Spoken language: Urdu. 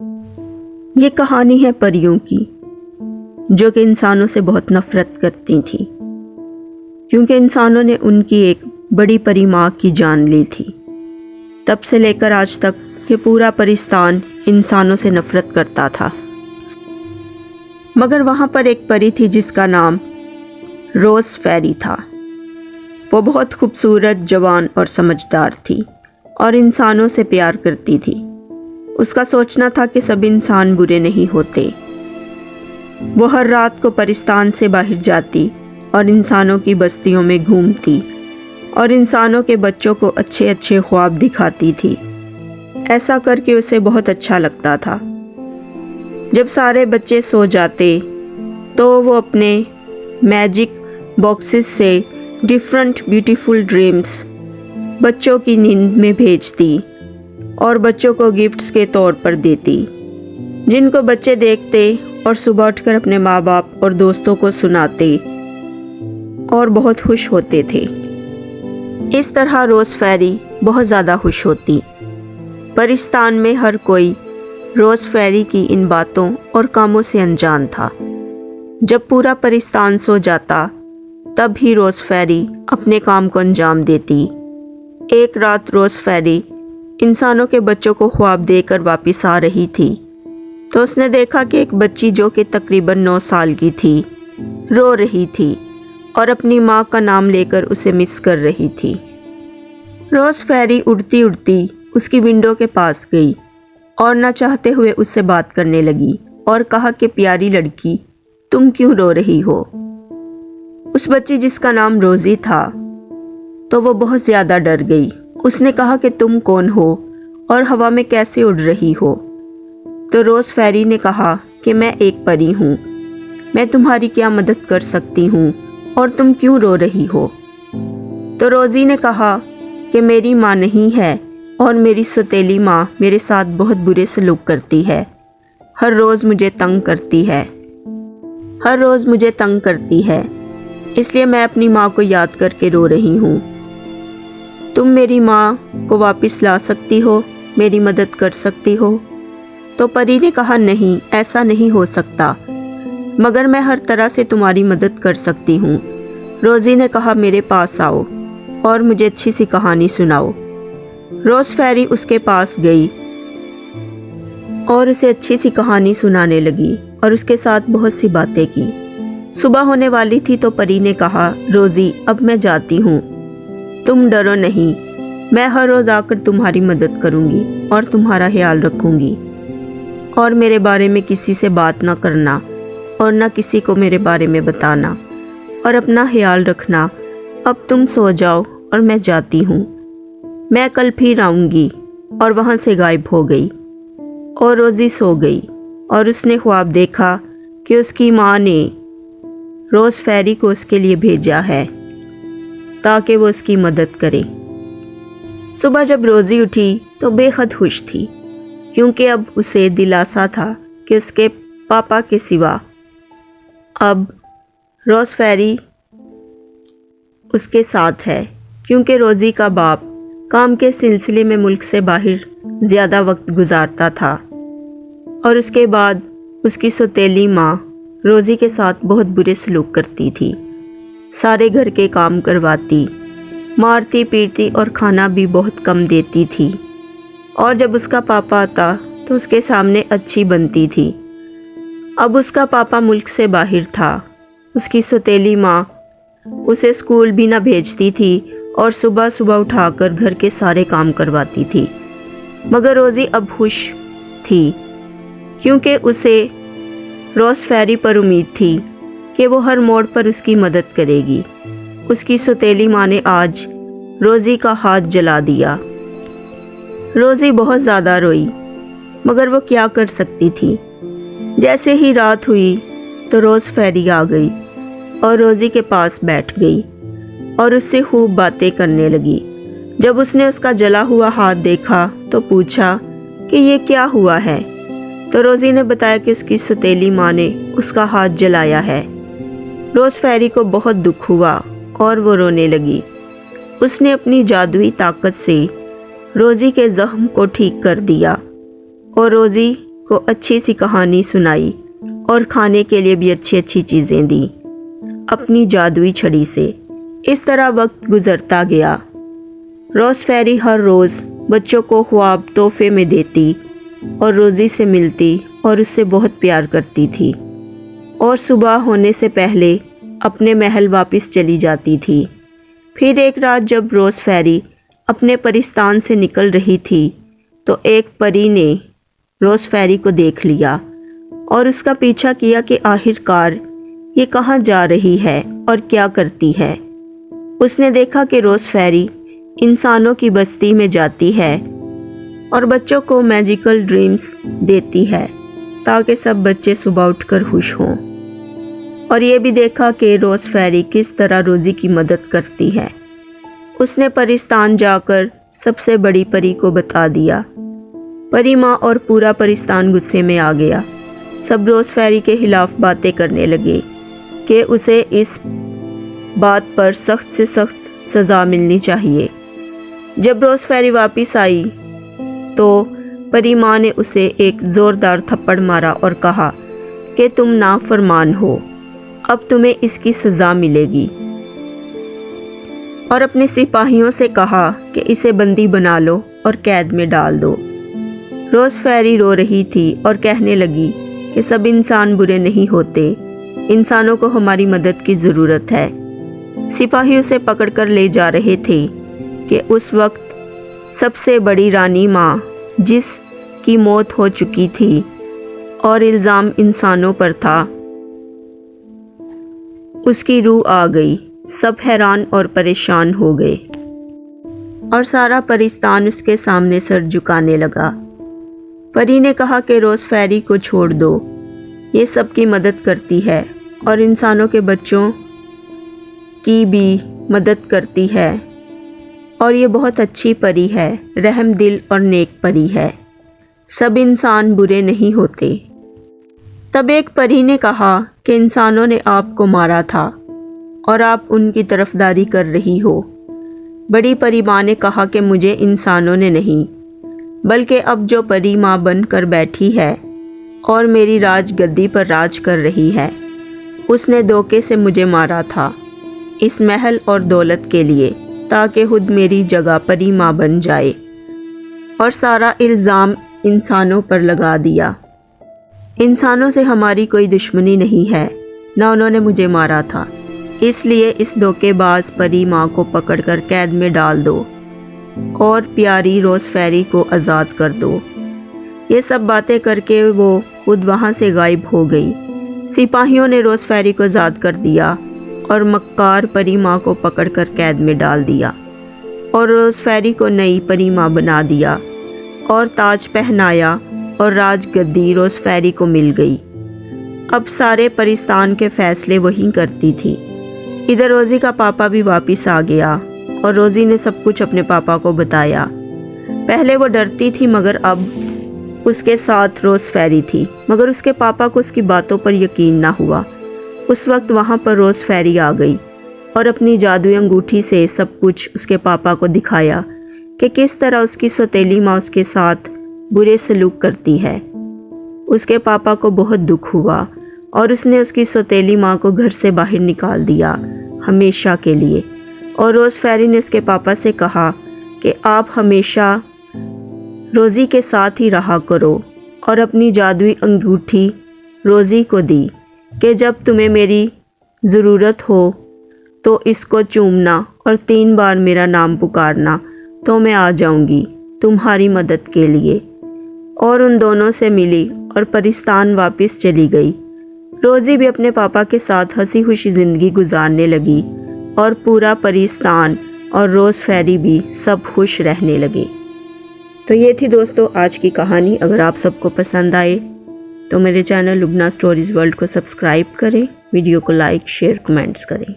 یہ کہانی ہے پریوں کی جو کہ انسانوں سے بہت نفرت کرتی تھیں کیونکہ انسانوں نے ان کی ایک بڑی پری ماں کی جان لی تھی۔ تب سے لے کر آج تک یہ پورا پرستان انسانوں سے نفرت کرتا تھا، مگر وہاں پر ایک پری تھی جس کا نام روز فیری تھا۔ وہ بہت خوبصورت، جوان اور سمجھدار تھی اور انسانوں سے پیار کرتی تھی۔ اس کا سوچنا تھا کہ سب انسان برے نہیں ہوتے۔ وہ ہر رات کو پرستان سے باہر جاتی اور انسانوں کی بستیوں میں گھومتی اور انسانوں کے بچوں کو اچھے اچھے خواب دکھاتی تھی۔ ایسا کر کے اسے بہت اچھا لگتا تھا۔ جب سارے بچے سو جاتے تو وہ اپنے میجک باکسز سے ڈیفرنٹ بیوٹیفل ڈریمز بچوں کی نیند میں بھیجتی اور بچوں کو گفٹس کے طور پر دیتی، جن کو بچے دیکھتے اور صبح اٹھ کر اپنے ماں باپ اور دوستوں کو سناتے اور بہت خوش ہوتے تھے۔ اس طرح روز فیری بہت زیادہ خوش ہوتی۔ پرستان میں ہر کوئی روز فیری کی ان باتوں اور کاموں سے انجان تھا۔ جب پورا پرستان سو جاتا تب ہی روز فیری اپنے کام کو انجام دیتی۔ ایک رات روز فیری انسانوں کے بچوں کو خواب دے کر واپس آ رہی تھی تو اس نے دیکھا کہ ایک بچی جو کہ تقریباً 9 سال کی تھی رو رہی تھی اور اپنی ماں کا نام لے کر اسے مس کر رہی تھی۔ روز فیری اڑتی اڑتی اس کی ونڈو کے پاس گئی اور نہ چاہتے ہوئے اس سے بات کرنے لگی اور کہا کہ پیاری لڑکی، تم کیوں رو رہی ہو؟ اس بچی جس کا نام روزی تھا تو وہ بہت زیادہ ڈر گئی۔ اس نے کہا کہ تم کون ہو اور ہوا میں کیسے اڑ رہی ہو؟ تو روز فیری نے کہا کہ میں ایک پری ہوں، میں تمہاری کیا مدد کر سکتی ہوں اور تم کیوں رو رہی ہو؟ تو روزی نے کہا کہ میری ماں نہیں ہے اور میری سوتیلی ماں میرے ساتھ بہت برے سلوک کرتی ہے، ہر روز مجھے تنگ کرتی ہے، اس لیے میں اپنی ماں کو یاد کر کے رو رہی ہوں۔ تم میری ماں کو واپس لا سکتی ہو، میری مدد کر سکتی ہو؟ تو پری نے کہا نہیں، ایسا نہیں ہو سکتا، مگر میں ہر طرح سے تمہاری مدد کر سکتی ہوں۔ روزی نے کہا میرے پاس آؤ اور مجھے اچھی سی کہانی سناؤ۔ روز فیری اس کے پاس گئی اور اسے اچھی سی کہانی سنانے لگی اور اس کے ساتھ بہت سی باتیں کی۔ صبح ہونے والی تھی تو پری نے کہا روزی اب میں جاتی ہوں، تم ڈرو نہیں، میں ہر روز آ کر تمہاری مدد کروں گی اور تمہارا خیال رکھوں گی، اور میرے بارے میں کسی سے بات نہ کرنا اور نہ کسی کو میرے بارے میں بتانا، اور اپنا خیال رکھنا۔ اب تم سو جاؤ اور میں جاتی ہوں، میں کل پھر آؤں گی۔ اور وہاں سے غائب ہو گئی اور روزی سو گئی اور اس نے خواب دیکھا کہ اس کی ماں نے روز فیری کو اس کے لیے بھیجا ہے تاکہ وہ اس کی مدد کرے۔ صبح جب روزی اٹھی تو بے حد خوش تھی کیونکہ اب اسے دلاسا تھا کہ اس کے پاپا کے سوا اب روز فیری اس کے ساتھ ہے، کیونکہ روزی کا باپ کام کے سلسلے میں ملک سے باہر زیادہ وقت گزارتا تھا، اور اس کے بعد اس کی سوتیلی ماں روزی کے ساتھ بہت برے سلوک کرتی تھی، سارے گھر کے کام کرواتی، مارتی پیٹتی اور کھانا بھی بہت کم دیتی تھی، اور جب اس کا پاپا آتا تو اس کے سامنے اچھی بنتی تھی۔ اب اس کا پاپا ملک سے باہر تھا، اس کی سوتیلی ماں اسے اسکول بھی نہ بھیجتی تھی اور صبح صبح اٹھا کر گھر کے سارے کام کرواتی تھی، مگر روزی اب خوش تھی کیونکہ اسے روز فیری پر امید تھی کہ وہ ہر موڑ پر اس کی مدد کرے گی۔ اس کی سوتیلی ماں نے آج روزی کا ہاتھ جلا دیا۔ روزی بہت زیادہ روئی، مگر وہ کیا کر سکتی تھی۔ جیسے ہی رات ہوئی تو روز فیری آ گئی اور روزی کے پاس بیٹھ گئی اور اس سے خوب باتیں کرنے لگی۔ جب اس نے اس کا جلا ہوا ہاتھ دیکھا تو پوچھا کہ یہ کیا ہوا ہے؟ تو روزی نے بتایا کہ اس کی سوتیلی ماں نے اس کا ہاتھ جلایا ہے۔ روز فیری کو بہت دکھ ہوا اور وہ رونے لگی۔ اس نے اپنی جادوئی طاقت سے روزی کے زخم کو ٹھیک کر دیا اور روزی کو اچھی سی کہانی سنائی اور کھانے کے لیے بھی اچھی اچھی چیزیں دیں اپنی جادوئی چھڑی سے۔ اس طرح وقت گزرتا گیا۔ روز فیری ہر روز بچوں کو خواب تحفے میں دیتی اور روزی سے ملتی اور اس سے بہت پیار کرتی تھی، اور صبح ہونے سے پہلے اپنے محل واپس چلی جاتی تھی۔ پھر ایک رات جب روز فیری اپنے پرستان سے نکل رہی تھی تو ایک پری نے روز فیری کو دیکھ لیا اور اس کا پیچھا کیا کہ آخر کار یہ کہاں جا رہی ہے اور کیا کرتی ہے۔ اس نے دیکھا کہ روز فیری انسانوں کی بستی میں جاتی ہے اور بچوں کو میجیکل ڈریمز دیتی ہے تاکہ سب بچے صبح اٹھ کر خوش ہوں، اور یہ بھی دیکھا کہ روز فیری کس طرح روزی کی مدد کرتی ہے۔ اس نے پرستان جا کر سب سے بڑی پری کو بتا دیا۔ پری ماں اور پورا پرستان غصے میں آ گیا۔ سب روز فیری کے خلاف باتیں کرنے لگے کہ اسے اس بات پر سخت سے سخت سزا ملنی چاہیے۔ جب روز فیری واپس آئی تو پری ماں نے اسے ایک زوردار تھپڑ مارا اور کہا کہ تم نافرمان ہو، اب تمہیں اس کی سزا ملے گی، اور اپنے سپاہیوں سے کہا کہ اسے بندی بنا لو اور قید میں ڈال دو۔ روز فیری رو رہی تھی اور کہنے لگی کہ سب انسان برے نہیں ہوتے، انسانوں کو ہماری مدد کی ضرورت ہے۔ سپاہی اسے پکڑ کر لے جا رہے تھے کہ اس وقت سب سے بڑی رانی ماں، جس کی موت ہو چکی تھی اور الزام انسانوں پر تھا، اس کی روح آ گئی۔ سب حیران اور پریشان ہو گئے اور سارا پرستان اس کے سامنے سر جھکانے لگا۔ پری نے کہا کہ روز فیری کو چھوڑ دو، یہ سب کی مدد کرتی ہے اور انسانوں کے بچوں کی بھی مدد کرتی ہے، اور یہ بہت اچھی پری ہے، رحم دل اور نیک پری ہے، سب انسان برے نہیں ہوتے۔ تب ایک پری نے کہا کہ انسانوں نے آپ کو مارا تھا اور آپ ان کی طرفداری کر رہی ہو۔ بڑی پری ماں نے کہا کہ مجھے انسانوں نے نہیں، بلکہ اب جو پری ماں بن کر بیٹھی ہے اور میری راج گدی پر راج کر رہی ہے، اس نے دھوکے سے مجھے مارا تھا اس محل اور دولت کے لیے، تاکہ خود میری جگہ پری ماں بن جائے، اور سارا الزام انسانوں پر لگا دیا۔ انسانوں سے ہماری کوئی دشمنی نہیں ہے، نہ انہوں نے مجھے مارا تھا، اس لیے اس دھوکے باز پری ماں کو پکڑ کر قید میں ڈال دو اور پیاری روز فیری کو آزاد کر دو۔ یہ سب باتیں کر کے وہ خود وہاں سے غائب ہو گئی۔ سپاہیوں نے روز فیری کو آزاد کر دیا اور مکار پری ماں کو پکڑ کر قید میں ڈال دیا، اور روز فیری کو نئی پری ماں بنا دیا اور تاج پہنایا، اور راج گدی روز فیری کو مل گئی۔ اب سارے پرستان کے فیصلے وہی کرتی تھی۔ ادھر روزی کا پاپا بھی واپس آ گیا اور روزی نے سب کچھ اپنے پاپا کو بتایا۔ پہلے وہ ڈرتی تھی، مگر اب اس کے ساتھ روز فیری تھی، مگر اس کے پاپا کو اس کی باتوں پر یقین نہ ہوا۔ اس وقت وہاں پر روز فیری آ گئی اور اپنی جادوئی انگوٹھی سے سب کچھ اس کے پاپا کو دکھایا کہ کس طرح اس کی سوتیلی ماں اس کے ساتھ برے سلوک کرتی ہے۔ اس کے پاپا کو بہت دکھ ہوا اور اس نے اس کی سوتیلی ماں کو گھر سے باہر نکال دیا ہمیشہ کے لیے، اور روز فیری نے اس کے پاپا سے کہا کہ آپ ہمیشہ روزی کے ساتھ ہی رہا کرو، اور اپنی جادوئی انگوٹھی روزی کو دی کہ جب تمہیں میری ضرورت ہو تو اس کو چومنا اور 3 بار میرا نام پکارنا تو میں آ جاؤں گی تمہاری مدد کے لیے۔ اور ان دونوں سے ملی اور پرستان واپس چلی گئی۔ روزی بھی اپنے پاپا کے ساتھ ہنسی خوشی زندگی گزارنے لگی، اور پورا پرستان اور روز فیری بھی سب خوش رہنے لگے۔ تو یہ تھی دوستو آج کی کہانی۔ اگر آپ سب کو پسند آئے تو میرے چینل لبنہ سٹوریز ورلڈ کو سبسکرائب کریں، ویڈیو کو لائک، شیئر، کمنٹس کریں۔